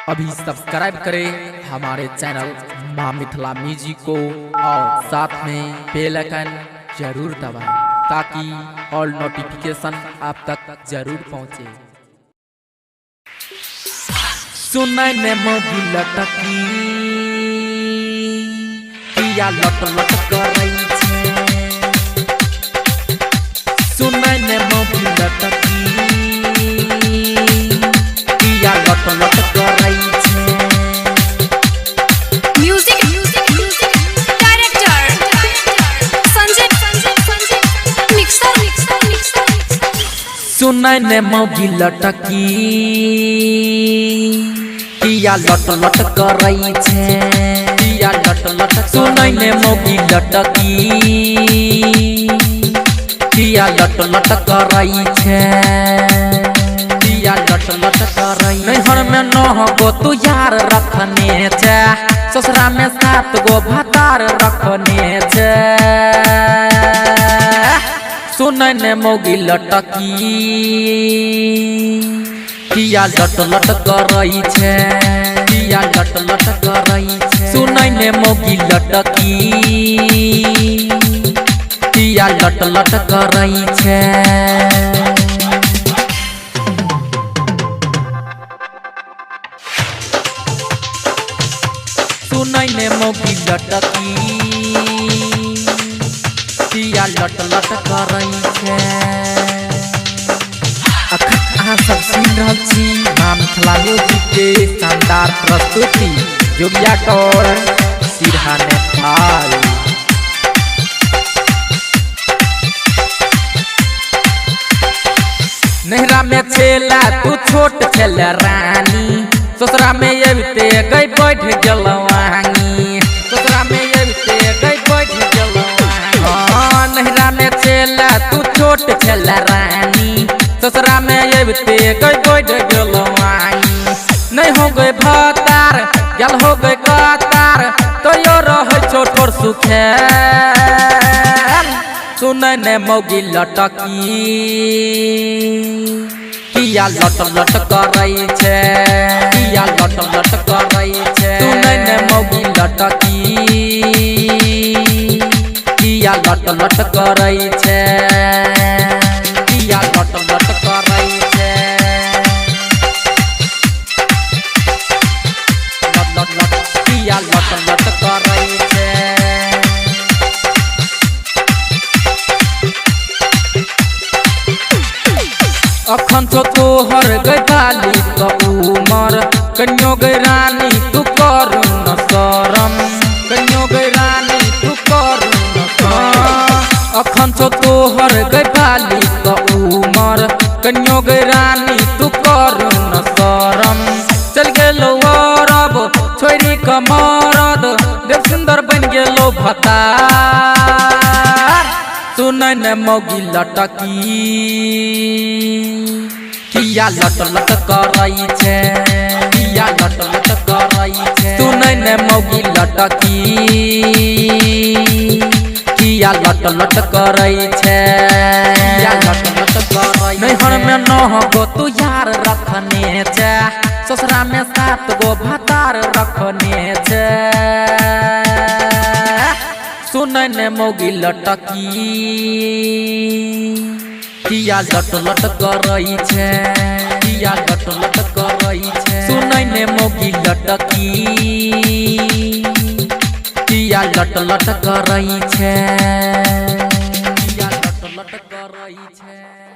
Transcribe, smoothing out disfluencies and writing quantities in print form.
अभी सब्सक्राइब करें हमारे चैनल माँ मिथिला म्यूजिक को और साथ में बेल आइकन जरूर दबाएं ताकि ऑल नोटिफिकेशन आप तक जरूर पहुंचे। सुनाई ने मोगी लटकी पिया लट लट करई छे, सुनाई ने मोगी लटकी पिया लट लट करई छे। म्यूजिक डायरेक्टर संजय मिक्सर सुनाई ने मोगी लटकी पिया लट लट करई छे, पिया लट लट सुनाई ने मोगी लटकी पिया लट लट करई छे, पिया लट लट करई। नैहर में 9 गो तू यार रखने छे, ससुरा में 7 गो भतार रखने छे। सुनाई ने मोगी लटकी पिया लट लट करई छे, पिया लट लट करई छे। सुनाई ने मोगी लटकी पिया लट लट करई छे। सुनाई ने मोगी लटकी पिया लट लट करई छे। अहाँ सब सुन रहल छी माँ मिथिला म्यूजिक के शानदार प्रस्तुति जोगिया कौर सिरहा नेपाल। नहरा में छेला तू छोट छेला रानी, ससुरा में एबते गई बैठ गेलवानी, ससुरा में एबते गई बैठ गेलवानी। नहरा में छेला तू छोट छेला रानी, ससुरा में एबते गई बैठ गेलवानी। नहीं हो गए भतार गल हो गए कतार तो यो रह छोट और सुखे। सुनाई ने मोगी लटकी पिया लट लट करई छे, पिया लट लट करई छे। सुनाई ने मोगी लटकी पिया लट लट करई छे, पिया लट लट करई छे। लट लट लट पिया लट लट करई छे। अखन तो तोहर गई बाली का उमर, कन्यो गई रानी तू कर न शरम, कन्यो गई रानी तू कर न शरम। अखन तो तोहर गई बाली का उमर, कन्यो गई रानी तू कर न शरम। चल गेलो अरब छोरी का मरद, देव सुंदर बन गेलो भतार। सुनाई ने मोगी लटकी पिया लट लट करई छे, पिया लट लट करई छे। सुनाई ने मोगी लटकी पिया लट लट करई छे, पिया लट लट करई। नैहर में 9 गो तू यार रखने छे, ससुरा में 7 गो भतार रखने छे। सुनाई ने मोगी लटकी पिया लट लट करई छे, पिया लट लट करई छे। सुनाई ने मोगी लटकी पिया लट लट करई छे, पिया लट लट करई छे।